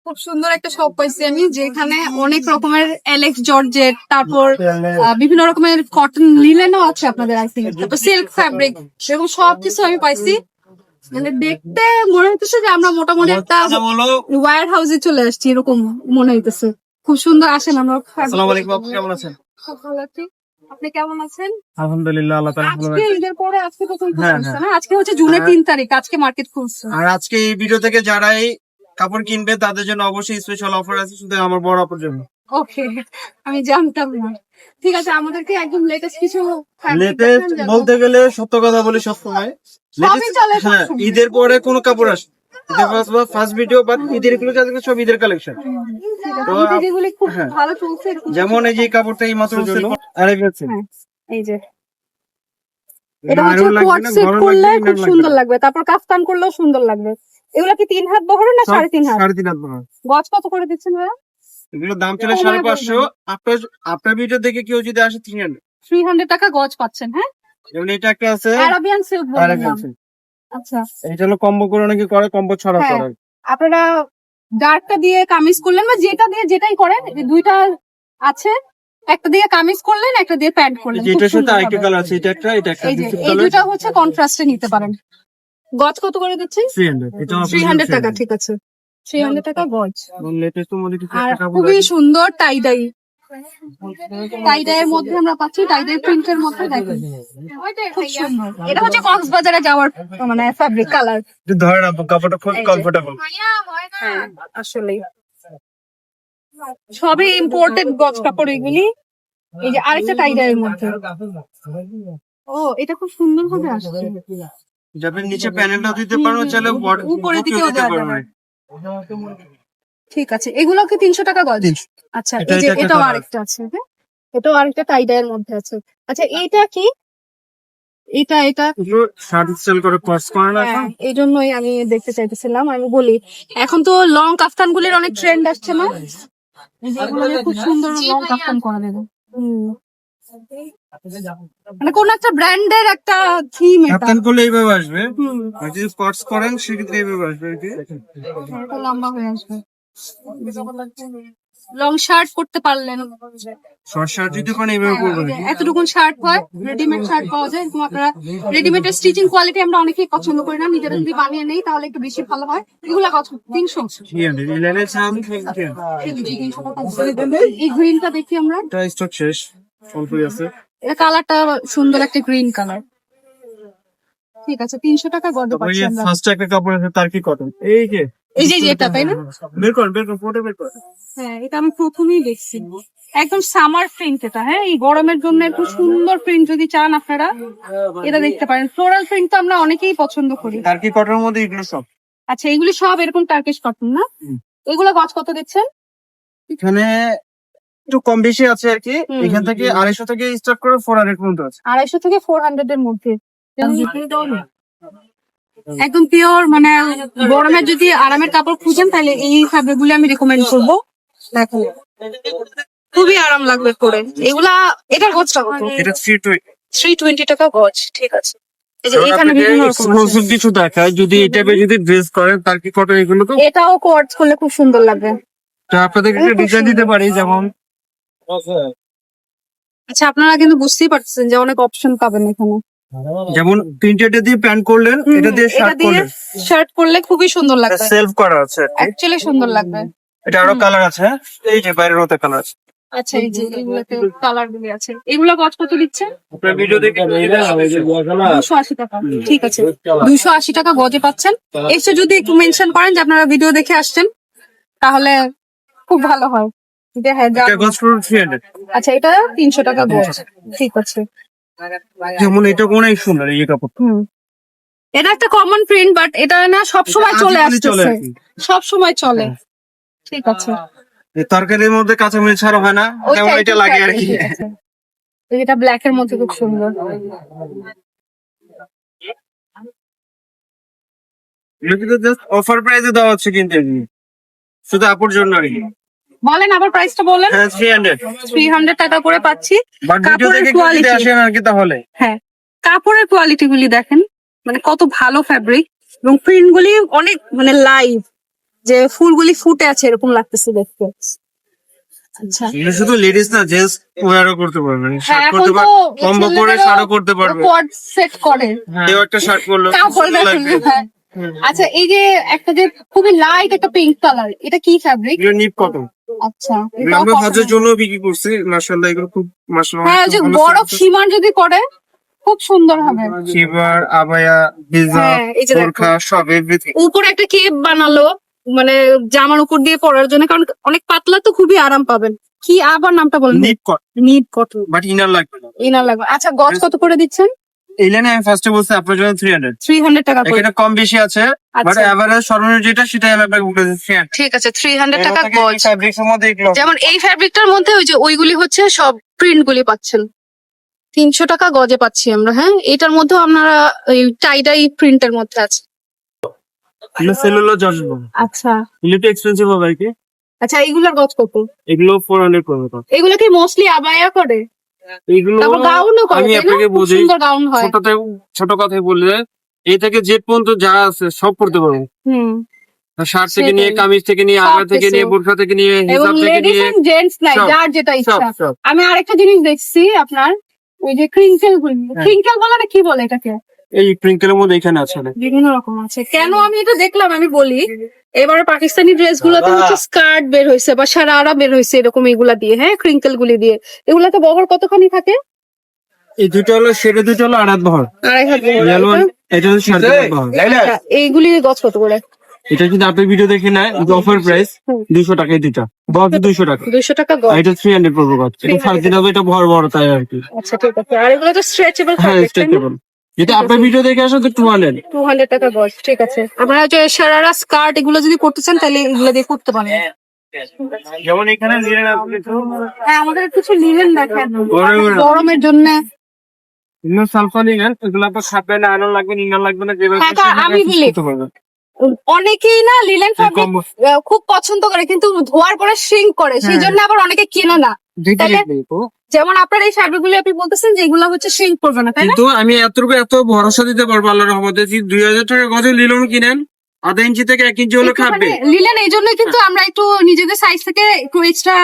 খুব সুন্দর একটা শপ পাইছি আমি, যেখানে অনেক রকমের এলেক্স জর্জেট, তারপর বিভিন্ন রকমের কটন লিলেনও আছে আপনাদের, আই থিঙ্ক, তারপর সিল্ক ফ্যাব্রিক, এবং সবকিছু আমি পাইছি। মানে দেখতে মনে হইতেছে যে আমরা মোটামুটি একটা ওয়্যার হাউসে চলে আসছি, এরকম মনে হইতেছে। খুব সুন্দর। আসেন আমরা। আসসালামু আলাইকুম, আপনি কেমন আছেন? খুব ভালো আছি, আপনি কেমন আছেন? আলহামদুলিল্লাহ, আল্লাহ তাআলা ভালো আজকে রাখছেন। ঈদের পরে আজকে তো খুলছে হ্যাঁ, না, আজকে হচ্ছে জুনের 3 তারিখ, আজকে মার্কেট খুলছে। আর আজকে এই ভিডিও থেকে যারাই কাপড় কিনবে তাদের জন্য অবশ্যই স্পেশাল অফার আছে, শুধু আমার বড় আপুর জন্য। ওকে, আমি জানতাম না। ঠিক আছে, আমাদেরকে একদম লেটেস্ট কিছু fabric লেটেস্ট দেখান যেন। বলতে গেলে সত্য কথা বলি সবসময়, সবই চলে হ্যাঁ, সবসময়। ঈদের পরে কোনো কাপড় আসে। ফার্স্ট ভিডিও বাট ঈদের এগুলো যাদের সব ঈদের কালেকশন। ঠিক আছে, তো ঈদের যেগুলি খুব হ্যাঁ। ভালো চলছে এরকম যেমন এই যে কাপড়টা এই মাত্র জন্য হ্যাঁ, এই যে এটা হচ্ছে কোয়াড সেট করলে খুব সুন্দর লাগবে, তারপর কাফতান করলেও সুন্দর লাগবে। এগুলো কি 3 হাত বহরের না 3.5 হাত? 3.5 হাত বড়। গজ কত করে দিচ্ছেন ভাইয়া? এগুলো দাম ছিল 550। আপনার ভিডিও দেখে কেউ যদি আসে 300। 300 টাকা গজ পাচ্ছেন। হ্যাঁ, যেমন এটা একটা আছে আরাবিয়ান সিল্ক বললাম। আচ্ছা, এটা হলো কম্বো করে অনেকে করে, কম্বো ছড়া হ্যাঁ। করে। আপনারা ডার্কটা দিয়ে কামিজ করলেন বা যেটা দিয়ে যেটাই করেন, এই দুইটা আছে, একটা দিয়ে কামিজ করলেন, একটা দিয়ে প্যান্ট করলেন, খুব এটার সাথে সুন্দর আরেকটা হবে। কালার আছে, এটা একটা এই যে এই দুইটা হচ্ছে কন্ট্রাস্টে নিতে পারেন। গজ কত করে দিচ্ছেন? 300। এটা 300 টাকা। ঠিক আছে, 300 টাকা গজ। লেটেস্ট মধ্যে কিছু আর একটা কাপড় খুবই আছে। সুন্দর টাইডাই, টাইডাইয়ের মধ্যে আমরা পাচ্ছি, টাইডাই প্রিন্টের মধ্যে দেখেন খুব সুন্দর। এটা হচ্ছে কক্সবাজারে যাওয়ার মানে ফ্যাব্রিক কালার। একটু ধরেন আপু, কাপড়টা খুব কমফোর্টেবল। আসলে সবই ইম্পোর্টেড গজ কাপড় এগুলি। এই যে আরেকটা টাইডাইয়ের মধ্যে, ও এটা খুব সুন্দর ভাবে আসছে। যাবেন নিচে প্যানেলটা দিতে পারবেন, চাইলে উপরে দিকেও দিতে দেওয়া পারবেন। ঠিক আছে, এগুলো কি 300 টাকা গজ? আচ্ছা, এই যে এটা এটাও colour আরেকটা আছে, হ্যাঁ, এটাও আরেকটা টাইডাইয়ের মধ্যে আছে। আচ্ছা, এইটা কি? এটা এগুলো শার্ট স্টাইল করে পার্স করে না এখন। এই জন্যই আমি দেখতে চাইতেছিলাম। আমি বলি, এখন তো লং কাফতান গুলির অনেক ট্রেন্ড আসছে না, এগুলো দিয়ে খুব সুন্দর লং কাফতান করা যাবে। মানে কোন একটা ব্র্যান্ডের একটা থিম এটা। কাপ্তান করলে এইভাবে আসবে, আর যদি পার্স করেন সেক্ষেত্রে এইভাবে আসবে আর কি। এটা লম্বা হয়ে আসবে। লং শার্ট করতে পারলেন, শর্ট শার্ট যদি করেন এইভাবে করবেন। এতটুকুন শার্ট হয়, রেডিমেড শার্ট পাওয়া যায়। এরকম আপনারা রেডিমেড এর স্টিচিং কোয়ালিটি আমরা অনেকেই পছন্দ করি না, নিজেরা যদি বানিয়ে নেই তাহলে একটু বেশি ভালো হয়। এগুলা কত? 300। 300 ইলেনের সাথে 300। এই গ্রিনটা দেখি আমরা, এটা স্টক শেষ, অল্পই আছে। এটা কালারটা সুন্দর, একটা গ্রিন কালার। ঠিক আছে, 300 টাকা গড় ওই পাচ্ছি আমরা। ফার্স্ট একটা কাপড় আছে, তার কি কটন, এই যে এই যে এটা, তাই না? বের কর ফটো বের কর। হ্যাঁ, এটা আমি প্রথমেই দেখছি, একদম সামার প্রিন্ট এটা। হ্যাঁ, এই গরমের জন্য একটু সুন্দর প্রিন্ট যদি চান আপনারা এটা দেখতে পারেন। ফ্লোরাল প্রিন্ট তো আমরা অনেকেই পছন্দ করি। তার কি কটনের মধ্যে এগুলো সব। আচ্ছা, এগুলি সব এরকম টার্কিশ কটন না? এগুলো গজ কত দিচ্ছেন? এখানে একটু কম বেশি আছে আর কি। এখান থেকে 250 থেকে স্টার্ট করে 400 পর্যন্ত আছে। 250 থেকে 400 এর মধ্যে, একদম পিওর। মানে গরমের যদি আরামের কাপড় খুঁজেন তাহলে এই ফ্যাব্রিক গুলি আমি রেকমেন্ড করবো। দেখো, খুবই আরাম লাগবে পরে এগুলা। এটার গজটা কত? এটা 320 টাকা গজ। ঠিক আছে, এই যে এখানে বিভিন্ন রকম আছে। এক্সক্লুসিভ কিছু দেখায়, যদি এই টাইপের যদি ড্রেস করেন তার কি কটন এগুলো তো। এটাও কোয়ার্টজ করলে খুব সুন্দর লাগবে। তো আপনাদের একটা ডিজাইন দিতে পারি, যেমন আচ্ছা, আপনারা কিন্তু বুঝতেই পারছেন যে অনেক অপশন পাবেন এখানে। যেমন প্রিন্টেড দিয়ে প্যান্ট করলেন, এটা দিয়ে শার্ট করলেন, শার্ট করলে খুবই সুন্দর লাগবে, সেলফ করা আছে। অ্যাকচুয়ালি সুন্দর লাগবে। এটা আরো কালার আছে, এই যে বাইরের মতো কালার আছে। আচ্ছা, এই যে এগুলোতে কালার গুলি আছে। এগুলো গজ কত দিচ্ছে? আপনার ভিডিও দেখে 280 টাকা। ঠিক আছে, 280 টাকা গজে পাচ্ছেন। এসে যদি একটু মেনশন করেন যে আপনারা ভিডিও দেখে আসছেন তাহলে খুব ভালো হয়। হ্যাঁ, এটা গজ পুরো 300। আচ্ছা, এটা 300 টাকা গজ। ঠিক আছে, যেমন এটা অনেক সুন্দর এই কাপড়। এটা একটা কমন প্রিন্ট, বাট এটা না সব সময় চলে আসতেছে, সব সময় চলে। ঠিক আছে, তরকারির মধ্যে কাঁচামরিচ ছাড়া হয় না, যেমন এটা লাগে আর কি। এটা ব্ল্যাক এর মধ্যে খুব সুন্দর। এটা কিন্তু জাস্ট অফার প্রাইসে দেওয়া হচ্ছে কিন্তু শুধু আপুর জন্য আর কি। বলেন আবার প্রাইসটা বলেন। হ্যাঁ, 300। 300 টাকা করে পাচ্ছি। বাট ভিডিও কাপড়ের দেখে কোয়ালিটি, যদি আসেন আর কি তাহলে। হ্যাঁ, কাপড়ের কোয়ালিটি গুলি দেখেন, মানে কত ভালো ফ্যাব্রিক, এবং প্রিন্ট গুলি অনেক মানে লাইভ। যে ফুলগুলি ফুটে আছে এরকম লাগতেছে দেখতে। আচ্ছা এটা শুধু লেডিস না, জেন্টস ওয়ারও করতে পারবেন, হ্যাঁ শার্ট এখন করতে তো পারবেন, কম্বো করে শার্টও করতে পারবে। কোয়াড সেট করে কেউ একটা শার্ট করলো, কাপড় সুন্দর লাগবে। হ্যাঁ। আচ্ছা এই যে একটা যে খুবই লাইট একটা পিঙ্ক কালার, এটা কি ফ্যাব্রিক? এগুলো নিপ কটন। আচ্ছা এগুলো আমরা হজের জন্য বিক্রি করছি, মাশাআল্লাহ এগুলো খুব মাশাআল্লাহ হ্যাঁ যে বড় সীমার যদি করে খুব সুন্দর হবে। শিবার, আবায়া, হিজাব, হ্যাঁ, এই যে দেখো। বোরখা সব এভরিথিং। উপরে একটা কেপ বানালো মানে জামার উপর দিয়ে পরার জন্য, কারণ অনেক পাতলা তো খুবই আরাম পাবেন। কি আবার নামটা বলেন? নিপ cotton, knit cotton, but inner লাগবে না। ইনার লাগবে। আচ্ছা গজ কত করে দিচ্ছেন? এই লাইনে আমি ফার্স্টে বলছি আপনার জন্য 300, 300 টাকা করে। এখানে কম বেশি আছে, বাট আচ্ছা এভারেজ সর্বনিম্ন যেটা সেটা আমি আপনাকে বলে দিচ্ছি 300 ঠিক আছে 300 টাকা গজ। ফ্যাব্রিক্স এর মধ্যে এগুলো যেমন এই ফ্যাব্রিকটার মধ্যে ওই যে ওইগুলি হচ্ছে সব প্রিন্ট গুলি পাচ্ছেন 300 টাকা গজে পাচ্ছি আমরা। হ্যাঁ এটার মধ্যেও আপনারা এই টাইডাই প্রিন্টের মধ্যে আছে। এগুলো সেলুলার জর্জ বলে, আচ্ছা এগুলো একটু এক্সপেন্সিভ হবে আর কি। আচ্ছা এইগুলার গজ কত? এগুলো 400 পড়বে কত। এগুলো কি মোস্টলি আবায়া করে? এগুলো তারপর গাউনও করে, আমি তাই না? আপনাকে খুব বুঝি, সুন্দর গাউন হয়। ছোট কথায় বললে এই থেকে জেড পর্যন্ত যা আছে সব পড়তে পারবো। হুম শার্ট থেকে নিয়ে, সেটাই। কামিজ থেকে নিয়ে, সব আবার থেকে কিছু। নিয়ে, বোরখা থেকে নিয়ে, এবং হিজাব থেকে লেডিস নিয়ে, এন্ড জেন্টস নাই, সব, যার যেটা সব ইচ্ছা। সব আমি আরেকটা জিনিস দেখছি আপনার ওই যে ক্রিঙ্কেল গুলি, হ্যাঁ। ক্রিঙ্কেল বলে না কি বলে এটাকে? এই প্রিন্টের মধ্যে এখানে আছে অনেক। বিভিন্ন রকম আছে। কেন আমি এটা দেখলাম আমি বলি, এবারে পাকিস্তানি ড্রেস গুলাতে হচ্ছে স্কার্ট বের হয়েছে বা সারারা বের হয়েছে এরকম এগুলা দিয়ে, হ্যাঁ ক্রিঙ্কেল গুলি দিয়ে। এগুলাতে বহর কতখানি থাকে? এই দুটো হলো, সেটা দুটো হলো 2.5 বহর। 2.5 বহর। Yellow one, এটা হলো 3.5 বহর। আচ্ছা, এইগুলি গছ কত করে? এটা যদি আপনি ভিডিও দেখে নেয়, অফার প্রাইস হুম। 200 টাকা এই দুটা বহর, 200 টাকা। 200 টাকা আর গজ। এটা 300 পড়বে কত, এটা 3.5 হবে, এটা বহর বড় তাই আর কি। আচ্ছা ঠিক আছে। আর এগুলো তো স্ট্রেচেবল হ্যাঁ ফ্যাব্রিক, তাই না? স্ট্রেচেবল। যদি আপনার ভিডিও দেখে আসেন তো 200। 200 টাকা গজ, ঠিক আছে। আপনারা যে সারারা স্কার্ট এগুলো যদি করতে চান তাহলে এগুলো দিয়ে করতে পারেন। যেমন এখানে লিনেন আপনি তো হ্যাঁ আমাদের কিছু লিনেন দেখেন গরমের- গরমের জন্য। ইনো সালফা লিনেন, এগুলো আপনার খাবে না, আয়রন লাগবে, ইনার লাগবে না, যেভাবে হ্যাঁ, খুশি আমি সেভাবে believe- করতে পারবেন। অনেকেই না লিনেন ফ্যাব্রিক কম্বো খুব পছন্দ করে কিন্তু ধোয়ার পরে শ্রিঙ্ক করে, সেই হ্যাঁ। জন্য আবার অনেকে কিনে না। দুইটা তাহলে- দেখবেই তো। যেমন আপনার এই ফ্যাব্রিক গুলো আপনি বলতেছেন যে এগুলো হচ্ছে শ্রিঙ্ক করবে না, তাই না? কিন্তু আমি এত ভরসা দিতে পারবো আল্লাহর রহমতে, যে 2000 টাকা গজে লিলন কিনেন, আধা ইঞ্চি থেকে 1 ইঞ্চি হলে খাবে। লিলেন এই জন্যই কিন্তু আমরা একটু নিজেদের সাইজ থেকে একটু এক্সট্রা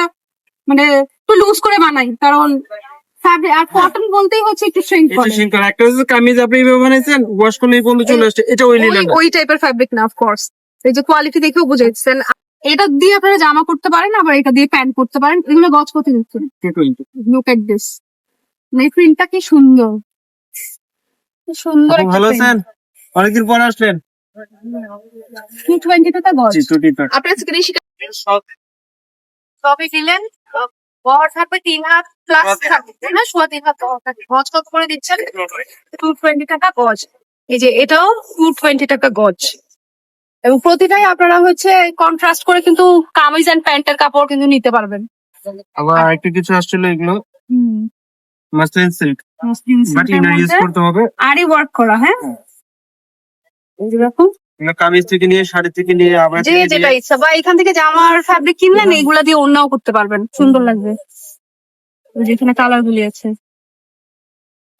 মানে একটু লুজ করে বানাই, কারণ ফ্যাব্রিক আর কটন বলতেই হচ্ছে একটু শ্রিঙ্ক এটা করে। সিঙ্কার একটা হচ্ছে কামিজ আপনি এইভাবে বানাইছেন, ওয়াশ করলে এই পর্যন্ত চলে আসছে, এটা ওই লিলেন না। ওই টাইপের ফ্যাব্রিক না, অফকোর্স। এই যে কোয়ালিটি দেখেও বুঝাইছেন। এটা দিয়ে আপনারা জামা করতে পারেন, আবার এটা দিয়ে প্যান্ট করতে পারেন। এগুলো গজ কত দিচ্ছেন? 220। লুক এট দিস, এই প্রিন্টটা কি সুন্দর, কি সুন্দর আপনি একটা ভালো print। আছেন? অনেকদিন পর আসলেন। 220 টাকা গজ। জি, 220 আপনার স্ক্রিনশট সবই দিলেন। বহর থাকবে 3 হাত প্লাস থাকবে, তাই না? 3.5 হাত বহর থাকবে। গজ কত করে দিচ্ছেন? 220 টাকা গজ। এই যে এটাও 220 টাকা গজ। এবং প্রতিটাই আপনারা হচ্ছে কন্ট্রাস্ট করে কিন্তু কামিজ এন্ড প্যান্টের কাপড় কিন্তু নিতে পারবেন। আবার আরেকটা কিছু আসছিল, এগুলো হুম, muslin silk, but inner use করতে হবে। আরই ওয়ার্ক করা, হ্যাঁ। এই যে দেখুন, এগুলো কামিজ থেকে নিয়ে, শাড়ি থেকে নিয়ে, আবার যে যেটা ইচ্ছা, বা এখান থেকে জামার ফ্যাব্রিক কিনলেন এইগুলা দিয়ে অন্যও করতে পারবেন, সুন্দর লাগবে। ওই যে এখানে কালার গুলি আছে।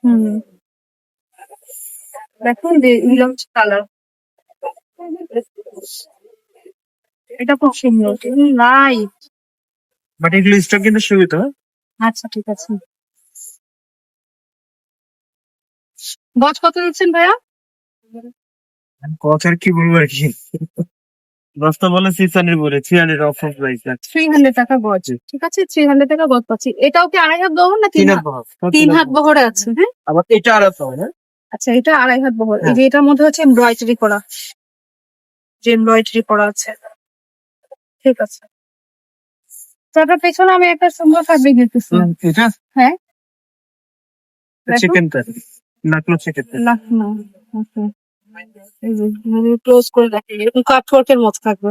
হুম, দেখুন দিলাম কালার, এটা খুব সুন্দর লাইট। বাট এগুলো স্টক কিন্তু সীমিত। আচ্ছা ঠিক আছে। গজ কত দিচ্ছেন ভাইয়া? কথা আর কি বলবো আর কি, রাস্তা বলে 600 বলে 300 অফার প্রাইস। 300 টাকা গজ, ঠিক আছে। 300 টাকা গজ পাচ্ছি। এটাও কি 2.5 হাত বহর না 3 3 হাত? হাত 3 হাত বহরে আছে, হ্যাঁ। আবার এটা আর আছে না। আচ্ছা এটা 2.5 হাত বহর। এই যে এটার মধ্যে হচ্ছে এমব্রয়ডারি করা, যে এমব্রয়ডারি করা আছে, ঠিক আছে। তারপর পেছনে আমি একটা সুন্দর ফ্যাব্রিক দেখতেছি। এটা হ্যাঁ দেখো। চিকেন কারি, নাকলো চিকেন। লখনৌ, ওকে। এই যে ক্লোজ করে দেখি, এরকম কাটওয়ার্কের মতো থাকবে।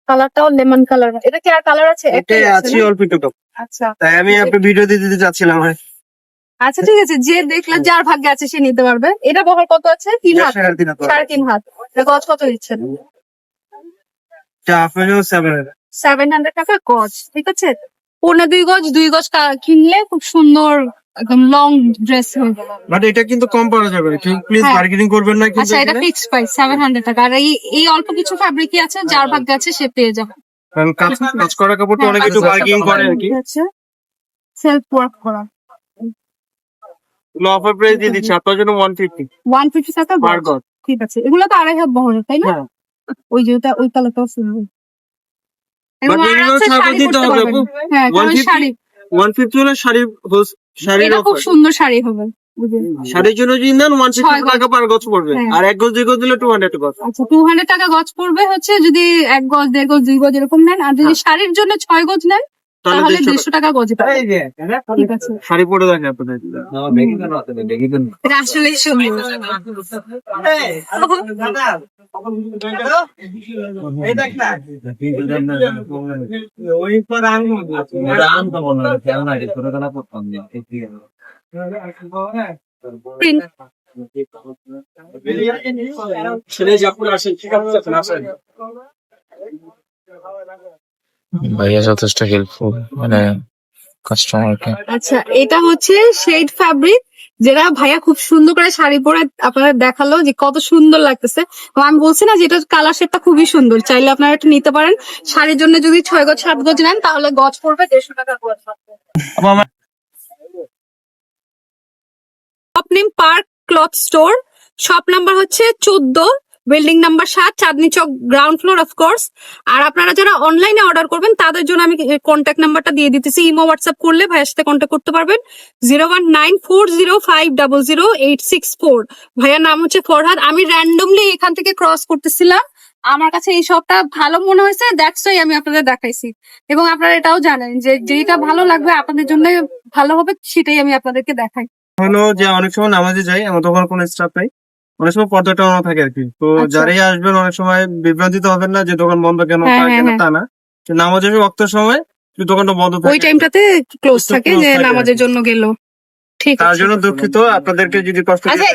কালারটাও লেমন কালার। এটা কি আর কালার আছে? এটা একটাই আছে আছে না? অল্প একটু। আচ্ছা তাই আমি আপনার ভিডিও দিতে চাচ্ছিলাম। আচ্ছা ঠিক আছে, যে দেখলে যার ভাগ্যে আছে সে নিতে পারবে। এটা বহর কত আছে? 3 হাত, 3.5 হাত। এটা গজ কত দিচ্ছেন? এটা আপনারও 700। 700 টাকা গজ, ঠিক আছে। 2.25 গজ 2 গজ কিনলে খুব সুন্দর একদম লং ড্রেস হয়ে গেল। বাট এটা কিন্তু কম পাওয়া যাবে না, কেউ প্লিজ হ্যাঁ। বার্গেনিং করবেন না কিন্তু আচ্ছা, এটা এখানে। ফিক্সড প্রাইস 700 টাকা। আর এই অল্প কিছু ফ্যাব্রিকই আছে, যার ভাগ্যে আছে সে পেয়ে যাবে। কারণ কাজ করা কাপড়টা অনেক একটু বার্গেনিং করে আর কি। সেলফ ওয়ার্ক করা অফার প্রাইস দিয়ে দিচ্ছি আপনার জন্য 150 150 টাকা পার গজ। গজ। ঠিক আছে, এগুলো তো 2.5 হাত বহরের, তাই না? হ্যাঁ। ওই যে ওই কালারটাও সুন্দর। এবং But এগুলো আরামসে ছাড় শাড়ি দিতে পরতে হবে পারবেন। আপু। হ্যাঁ, কারণ 150 শাড়ি 150 হলে শাড়ির এটা খুব অফার। সুন্দর শাড়ি হবে। বুঝলেন? শাড়ির জন্য যদি নেন 150 ছয় গজ। টাকা পার গজ পড়বে, হ্যাঁ। আর 1 গজ 2 গজ দিলে 200 গজ। আচ্ছা, 200 টাকা গজ পড়বে হচ্ছে যদি 1 গজ 1.5 গজ 2 গজ এরকম নেন। আর যদি শাড়ির জন্য 6 গজ নেন তাহলে 150 টাকা গজে পাবেন। ঠিক আছে, শাড়ি পরে দেখে আপনাদের। এটা আসলেই সুন্দর। Print ভাইয়া যথেষ্ট হেল্পফুল, মানে কাস্টমারকে। আচ্ছা, এটা হচ্ছে শেড ফ্যাব্রিক, যেটা ভাইয়া খুব সুন্দর করে শাড়ি পরে আপনাদের দেখালো যে কত সুন্দর লাগতেছে। তো আমি বলছি না যে এটা কালার শেডটা খুবই সুন্দর, চাইলে আপনারা একটু নিতে পারেন। শাড়ির জন্য যদি 6 গজ 7 গজ নেন তাহলে গজ পড়বে 150 টাকা গজ। Shop name park cloth store, shop number হচ্ছে 14, building number 7, Chandni Chowk, ground floor of course. আর আপনারা যারা অনলাইনে অর্ডার করবেন তাদের জন্য আমি কন্ট্যাক্ট নাম্বারটা দিয়ে দিতেছি। ইমো হোয়াটসঅ্যাপ করলে ভাইয়ের সাথে কন্ট্যাক্ট করতে পারবেন 019405008664। ভাইয়ার নাম হচ্ছে ফরহাদ। আমি র্যান্ডমলি এখান থেকে ক্রস করতেছিলাম, আমার কাছে এই শপটা ভালো মনে হয়েছে, দ্যাটস ওয়াই আমি আপনাদের দেখাইছি। এবং আপনারা এটাও জানেন যে যেটা ভালো লাগবে আপনাদের জন্য ভালো হবে, সেটাই আমি আপনাদেরকে দেখাই। হলো যে অনেক সময় নামাজে যাই, আমার দোকান কোনো স্টাফ নাই, অনেক সময় পর্দা টানানো থাকে আর কি। তো আচ্ছা। যারাই আসবেন অনেক সময় বিভ্রান্তিত হবেন না যে দোকান বন্ধ কেন, হ্যাঁ, তা হ্যাঁ, কেন, হ্যাঁ। তা না। তো নামাজের ওয়াক্তের সময় একটু দোকানটা বন্ধ ওই থাকে, টাইমটাতে ক্লোজ একটু থাকে close যে থাকে নামাজের আর কি। জন্য গেল। ঠিক তার আছে। জন্য দুঃখিত আপনাদেরকে যদি কষ্ট আচ্ছা,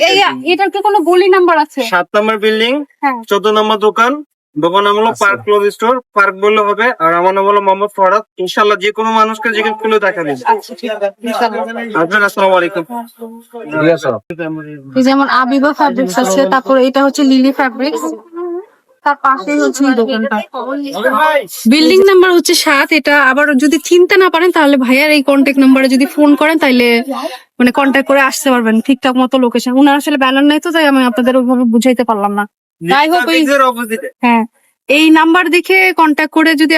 এটার কি কোনো গলি নাম্বার আছে? 7 নম্বর বিল্ডিং, হ্যাঁ। 14 নম্বর দোকান নাম হলো পার্ক ক্লথ স্টোর, পার্ক বললে হবে। আর আমার নাম হলো মোহাম্মদ ফরহাদ। ইনশাল্লাহ যে কোনো মানুষকে জিজ্ঞেস করলে দেখা দিন। আচ্ছা, ঠিক আছে, ইনশাআল্লাহ। আপনার আসসালামু আলাইকুম। এই যেমন আবিবা ফ্যাব্রিক্স আছে, তারপর এটা হচ্ছে লিলি ফ্যাব্রিক্স, তার পাশেই হচ্ছে এই দোকানটা। বিল্ডিং নাম্বার হচ্ছে 7। এটা আবার যদি চিনতে না পারেন তাহলে ভাইয়ার এই কন্ট্যাক্ট নাম্বারে যদি ফোন করেন তাহলে মানে কন্ট্যাক্ট করে আসতে পারবেন ঠিকঠাক মতো লোকেশন। উনার আসলে ব্যানার নাই তো, তাই আমি আপনাদের ওইভাবে বুঝাইতে পারলাম না। যাই হোক, অপোজিটে। হ্যাঁ, এই নাম্বার দেখে কন্ট্যাক্ট করে যদি